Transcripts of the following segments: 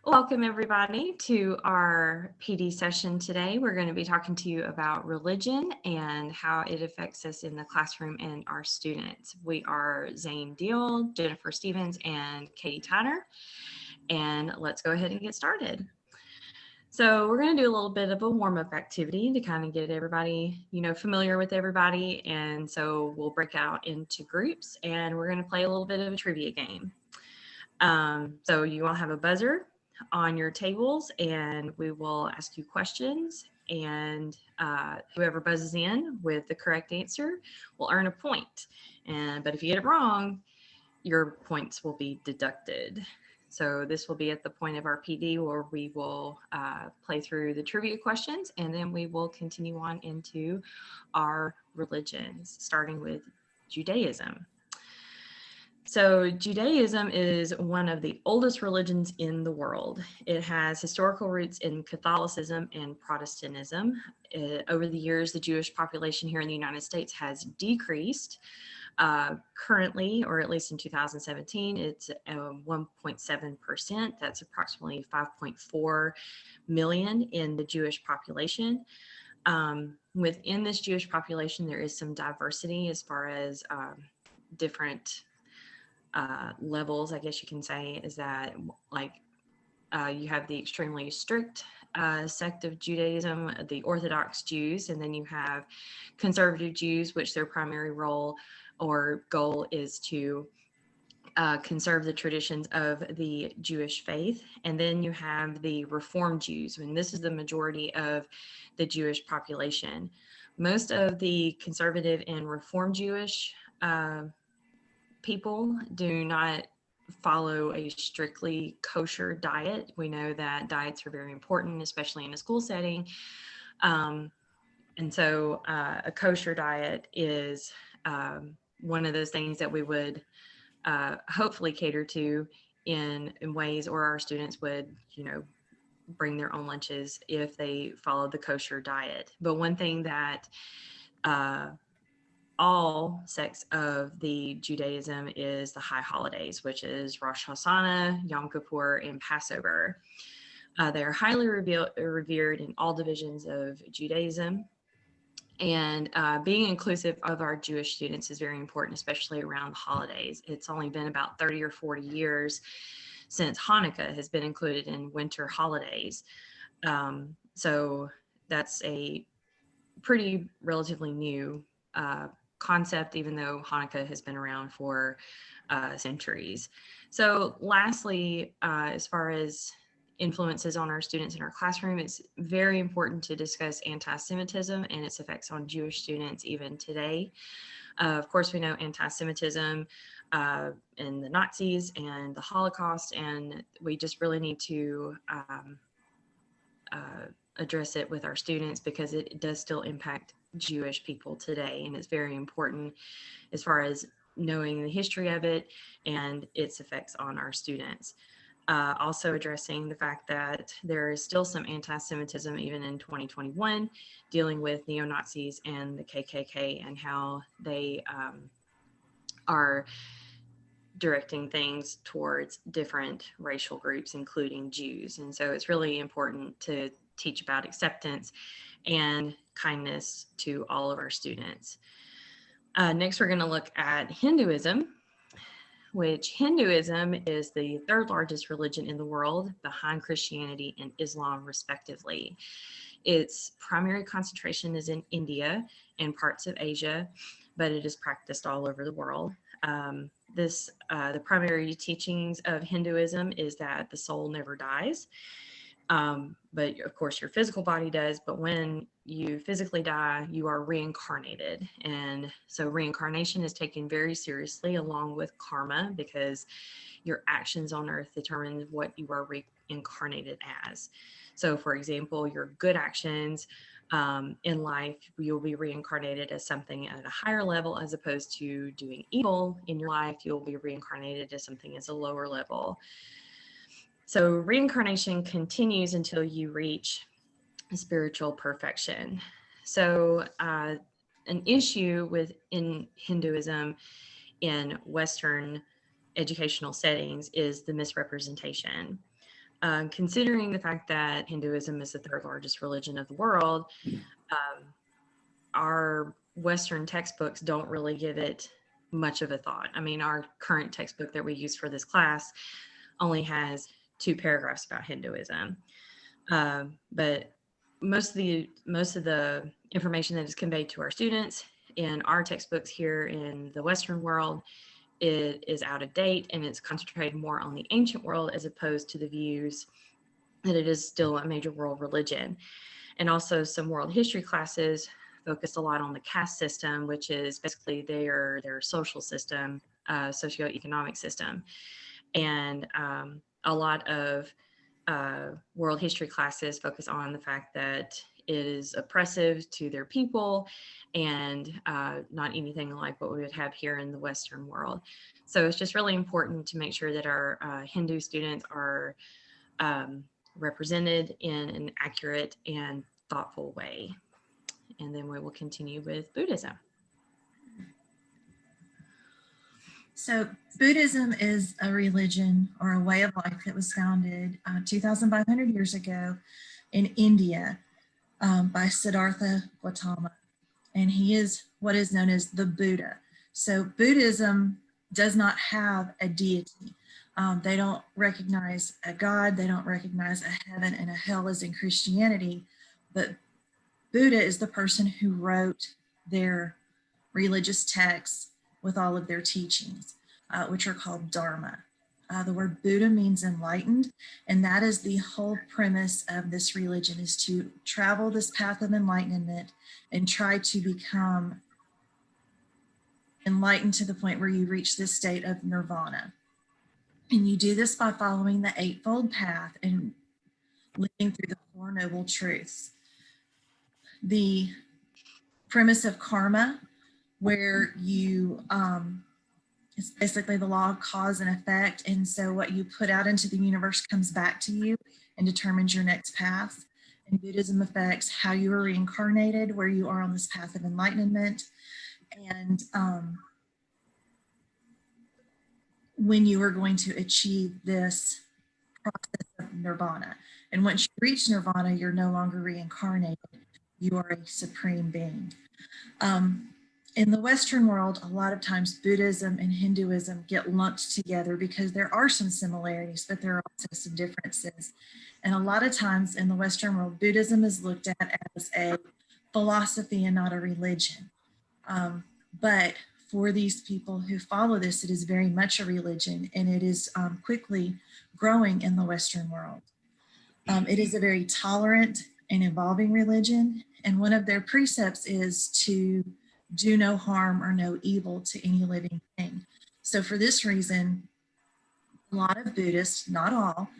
Welcome everybody to our PD session today. We're going to be talking to you about religion and how it affects us in the classroom and our students. We are Zane, Dill, Jennifer Stevens, and Katie Tyner. And let's go ahead and get started. So we're going to do a little bit of a warm-up activity to kind of get everybody, familiar with everybody. And so we'll break out into groups and we're going to play a little bit of a trivia game. So you all have a buzzer on your tables and we will ask you questions, and whoever buzzes in with the correct answer will earn a point. But if you get it wrong, your points will be deducted. So this will be at the point of our PD where we will play through the trivia questions, and then we will continue on into our religions, starting with Judaism. So Judaism is one of the oldest religions in the world. It has historical roots in Catholicism and Protestantism. Over the years, the Jewish population here in the United States has decreased. Currently, or at least in 2017, it's 1.7%. That's approximately 5.4 million in the Jewish population. Within this Jewish population, there is some diversity as far as different levels, I guess you can say, is that you have the extremely strict sect of Judaism, the Orthodox Jews, and then you have conservative Jews, which their primary role or goal is to conserve the traditions of the Jewish faith. And then you have the Reform Jews, and this is the majority of the Jewish population. Most of the conservative and Reform Jewish people do not follow a strictly kosher diet. We know that diets are very important, especially in a school setting. And so a kosher diet is one of those things that we would hopefully cater to in ways, or our students would, bring their own lunches if they follow the kosher diet. But one thing that all sects of the Judaism is the high holidays, which is Rosh Hashanah, Yom Kippur, and Passover. They are highly revered in all divisions of Judaism. And being inclusive of our Jewish students is very important, especially around the holidays. It's only been about 30 or 40 years since Hanukkah has been included in winter holidays. So that's a pretty relatively new concept, even though Hanukkah has been around for centuries. So lastly, as far as influences on our students in our classroom, it's very important to discuss anti-Semitism and its effects on Jewish students even today. Of course, we know anti-Semitism and the Nazis and the Holocaust, and we just really need to address it with our students because it does still impact Jewish people today, and it's very important as far as knowing the history of it and its effects on our students. Also addressing the fact that there is still some anti-Semitism even in 2021, dealing with neo-Nazis and the KKK and how they are directing things towards different racial groups, including Jews. And so it's really important to teach about acceptance and kindness to all of our students. Next, we're going to look at Hinduism, which Hinduism is the third largest religion in the world behind Christianity and Islam, respectively. Its primary concentration is in India and parts of Asia, but it is practiced all over the world. The primary teachings of Hinduism is that the soul never dies. But of course your physical body does, but when you physically die, you are reincarnated. And so reincarnation is taken very seriously along with karma, because your actions on earth determine what you are reincarnated as. So for example, your good actions in life, you'll be reincarnated as something at a higher level, as opposed to doing evil in your life, you'll be reincarnated as something as a lower level. So reincarnation continues until you reach spiritual perfection. So an issue in Hinduism in Western educational settings is the misrepresentation. considering the fact that Hinduism is the third largest religion of the world, our Western textbooks don't really give it much of a thought. I mean, our current textbook that we use for this class only has 2 paragraphs about Hinduism. But most of the information that is conveyed to our students in our textbooks here in the Western world, it is out of date, and it's concentrated more on the ancient world as opposed to the views that it is still a major world religion. And also some world history classes focus a lot on the caste system, which is basically their social system, socioeconomic system. And a lot of world history classes focus on the fact that it is oppressive to their people and not anything like what we would have here in the Western world. So it's just really important to make sure that our Hindu students are represented in an accurate and thoughtful way. And then we will continue with Buddhism. So Buddhism is a religion or a way of life that was founded 2,500 years ago in India by Siddhartha Gautama. And he is what is known as the Buddha. So Buddhism does not have a deity. They don't recognize a God. They don't recognize a heaven and a hell as in Christianity. But Buddha is the person who wrote their religious texts with all of their teachings, which are called Dharma. The word Buddha means enlightened, and that is the whole premise of this religion, is to travel this path of enlightenment and try to become enlightened to the point where you reach this state of nirvana. And you do this by following the Eightfold Path and living through the Four Noble Truths. The premise of karma, where you, it's basically the law of cause and effect. And so what you put out into the universe comes back to you and determines your next path. And Buddhism affects how you are reincarnated, where you are on this path of enlightenment, and when you are going to achieve this process of nirvana. And once you reach nirvana, you're no longer reincarnated. You are a supreme being. In the Western world, a lot of times Buddhism and Hinduism get lumped together because there are some similarities, but there are also some differences. And a lot of times in the Western world, Buddhism is looked at as a philosophy and not a religion. But for these people who follow this, it is very much a religion, and it is quickly growing in the Western world. It is a very tolerant and evolving religion, and one of their precepts is to do no harm or no evil to any living thing. So for this reason, a lot of Buddhists, not all,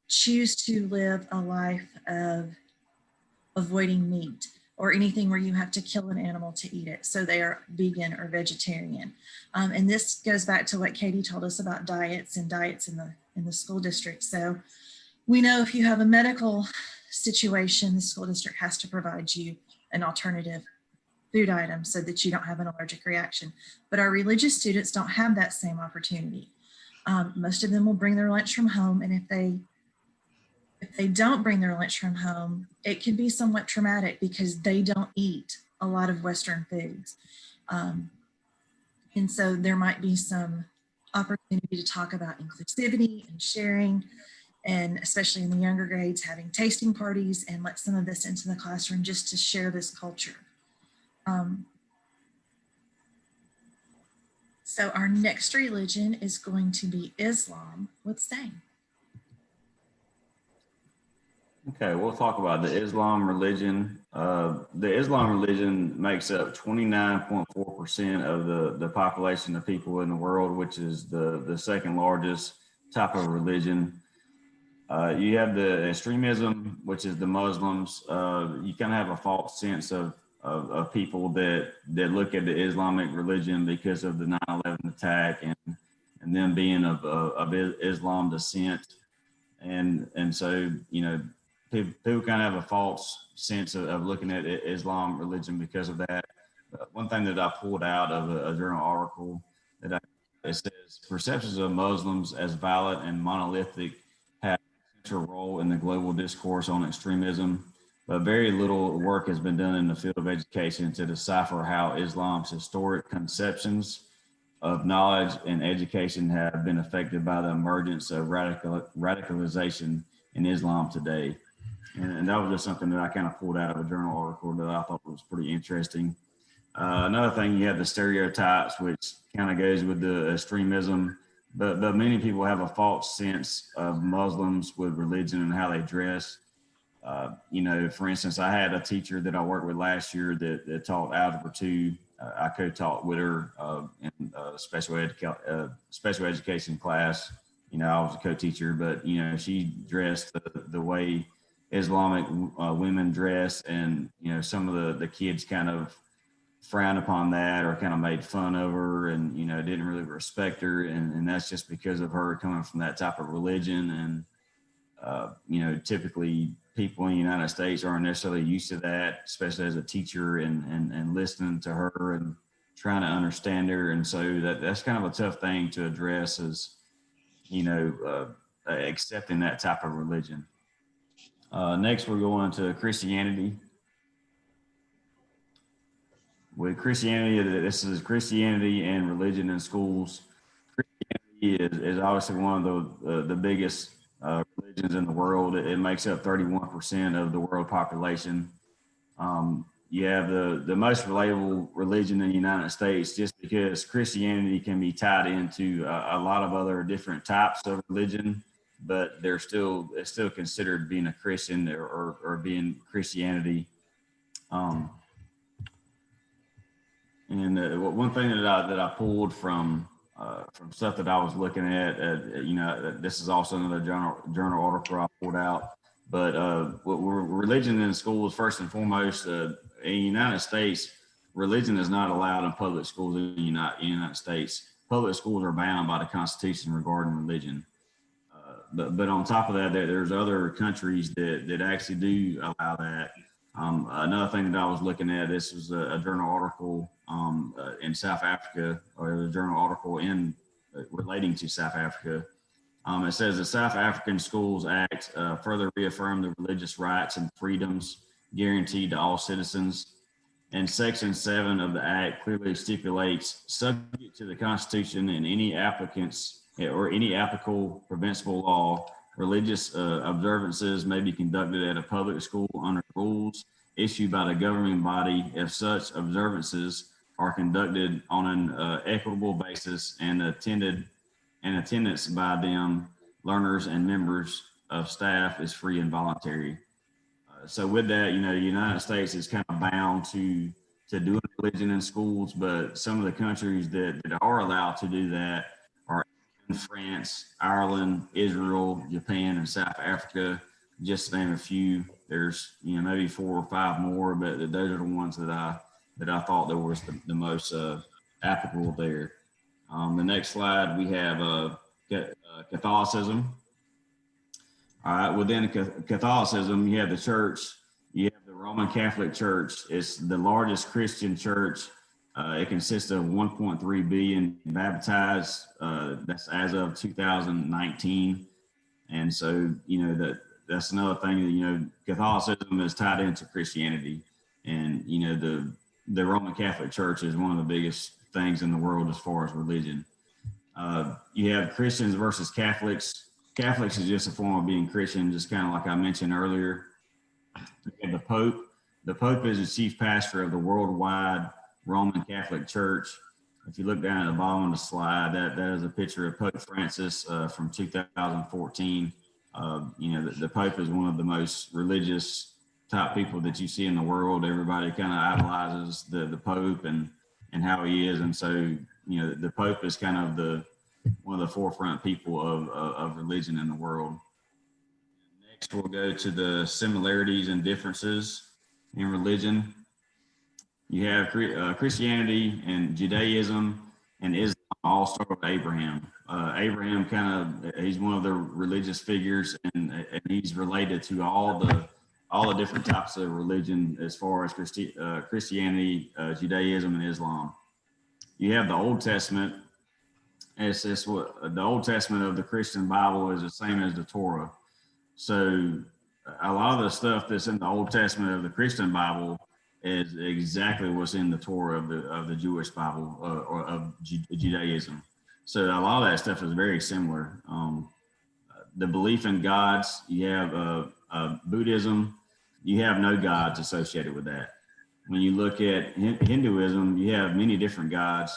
choose to live a life of avoiding meat or anything where you have to kill an animal to eat it. So they are vegan or vegetarian. And this goes back to what Katie told us about diets and diets in the school district. So we know if you have a medical situation, the school district has to provide you an alternative food item so that you don't have an allergic reaction. But our religious students don't have that same opportunity. Most of them will bring their lunch from home, and if they don't bring their lunch from home, it can be somewhat traumatic because they don't eat a lot of Western foods. And so there might be some opportunity to talk about inclusivity and sharing, and especially in the younger grades, having tasting parties and let some of this into the classroom just to share this culture. So our next religion is going to be Islam with Zane. Okay, we'll talk about the Islam religion. The Islam religion makes up 29.4% of the population of people in the world, which is the second largest type of religion. You have the extremism, which is the Muslims. You kind of have a false sense of people that look at the Islamic religion because of the 9/11 attack and them being of Islam descent. And so, you know, people kind of have a false sense of looking at Islam religion because of that. One thing that I pulled out of a journal article it says perceptions of Muslims as violent and monolithic have central role in the global discourse on extremism, but very little work has been done in the field of education to decipher how Islam's historic conceptions of knowledge and education have been affected by the emergence of radicalization in Islam today. And that was just something that I kind of pulled out of a journal article that I thought was pretty interesting. Another thing, you have the stereotypes, which kind of goes with the extremism, but many people have a false sense of Muslims with religion and how they dress. For instance, I had a teacher that I worked with last year that taught Algebra 2. I co-taught with her in special education class. I was a co-teacher, but, she dressed the way Islamic women dress, and, some of the kids kind of frowned upon that or kind of made fun of her and, didn't really respect her. And that's just because of her coming from that type of religion. And, typically people in the United States aren't necessarily used to that, especially as a teacher and listening to her and trying to understand her. And so that's kind of a tough thing to address is, accepting that type of religion. Next, we're going to Christianity. With Christianity, this is Christianity and religion in schools. Christianity is obviously one of the biggest religions in the world. It makes up 31% of the world population. You have the most relatable religion in the United States, just because Christianity can be tied into a lot of other different types of religion, but it's still considered being a Christian or being Christianity. And one thing that I pulled from stuff that I was looking at, this is also another journal article I pulled out. But religion in schools, first and foremost, in the United States, religion is not allowed in public schools in the United States. Public schools are bound by the Constitution regarding religion. But on top of that, there's other countries that actually do allow that. Another thing that I was looking at, this was a journal article in South Africa, or a journal article relating to South Africa. It says the South African Schools Act further reaffirmed the religious rights and freedoms guaranteed to all citizens. And Section 7 of the Act clearly stipulates, subject to the Constitution and any applicants or any applicable provincial law, religious observances may be conducted at a public school under rules issued by the governing body if such observances are conducted on an equitable basis and attendance by them, learners and members of staff is free and voluntary. So with that, the United States is kind of bound to doing religion in schools, but some of the countries that are allowed to do that are France, Ireland, Israel, Japan, and South Africa, just to name a few. There's maybe 4 or 5 more, but those are the ones that I thought that was the most applicable there. The next slide, we have Catholicism. All right, within Catholicism, you have the church. You have the Roman Catholic Church. It's the largest Christian church. It consists of 1.3 billion baptized. That's as of 2019. And so, that's another thing that, Catholicism is tied into Christianity. And, the Roman Catholic Church is one of the biggest things in the world as far as religion. You have Christians versus Catholics. Catholics is just a form of being Christian, just kind of like I mentioned earlier. You have the Pope. The Pope is the chief pastor of the worldwide Roman Catholic Church. If you look down at the bottom of the slide, that is a picture of Pope Francis from 2014. The Pope is one of the most religious type people that you see in the world. Everybody kind of idolizes the Pope and how he is. And so, the Pope is kind of one of the forefront people of religion in the world. Next, we'll go to the similarities and differences in religion. You have Christianity and Judaism and Islam all start with Abraham. Abraham he's one of the religious figures, and he's related to all the different types of religion as far as Christianity, Judaism, and Islam. You have the Old Testament. It's what the Old Testament of the Christian Bible is the same as the Torah. So a lot of the stuff that's in the Old Testament of the Christian Bible is exactly what's in the Torah of the Jewish Bible or of Judaism. So a lot of that stuff is very similar. The belief in gods, you have Buddhism, you have no gods associated with that. When you look at Hinduism, you have many different gods.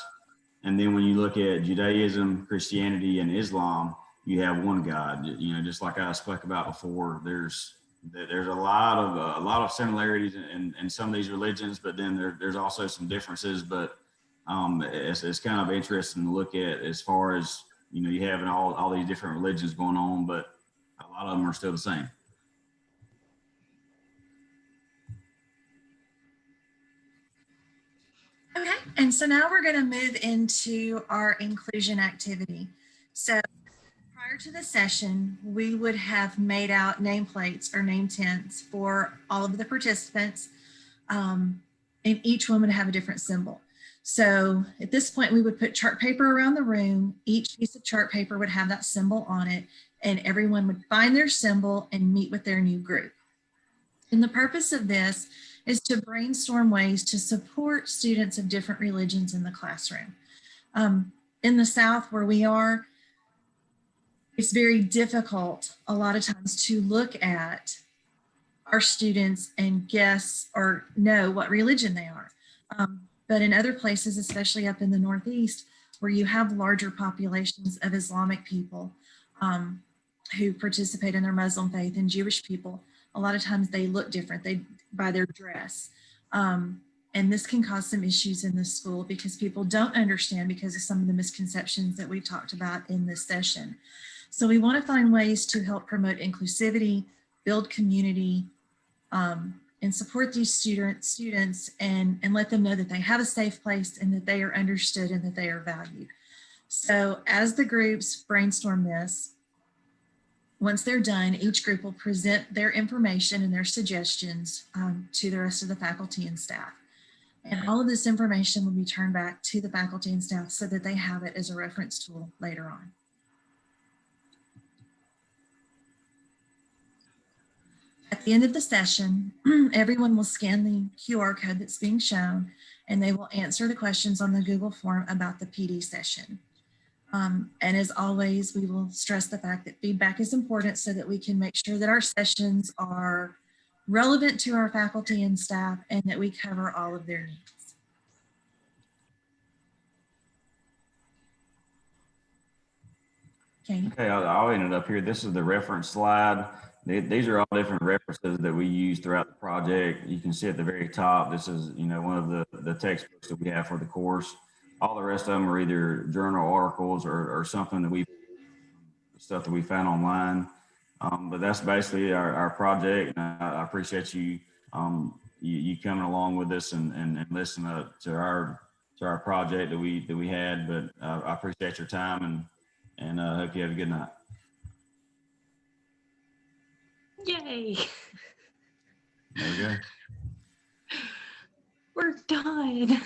And then when you look at Judaism, Christianity, and Islam, you have one God. You know, just like I spoke about before, there's a lot of similarities in some of these religions, but then there's also some differences. But it's kind of interesting to look at as far as, you know, you have all these different religions going on, but a lot of them are still the same. Okay, and so now we're going to move into our inclusion activity. So prior to the session, we would have made out nameplates or name tents for all of the participants, and each one would have a different symbol. So at this point, we would put chart paper around the room. Each piece of chart paper would have that symbol on it, and everyone would find their symbol and meet with their new group. And the purpose of this is to brainstorm ways to support students of different religions in the classroom. In the South, where we are, it's very difficult a lot of times to look at our students and guess or know what religion they are. But in other places, especially up in the Northeast, where you have larger populations of Islamic people who participate in their Muslim faith and Jewish people, a lot of times they look different by their dress. And this can cause some issues in the school because people don't understand because of some of the misconceptions that we talked about in this session. So we want to find ways to help promote inclusivity, build community, and support these students and let them know that they have a safe place and that they are understood and that they are valued. So as the groups brainstorm this, once they're done, each group will present their information and their suggestions to the rest of the faculty and staff. And all of this information will be turned back to the faculty and staff so that they have it as a reference tool later on. At the end of the session, everyone will scan the QR code that's being shown, and they will answer the questions on the Google form about the PD session. And as always, we will stress the fact that feedback is important so that we can make sure that our sessions are relevant to our faculty and staff and that we cover all of their needs. Okay, I'll end it up here. This is the reference slide. These are all different references that we use throughout the project. You can see at the very top, this is, you know, one of the textbooks that we have for the course. All the rest of them are either journal articles or something that stuff that we found online. But that's basically our project. And I appreciate you, you coming along with us and listening to our project that we had. But I appreciate your time and hope you have a good night. Yay! There we go. We're done.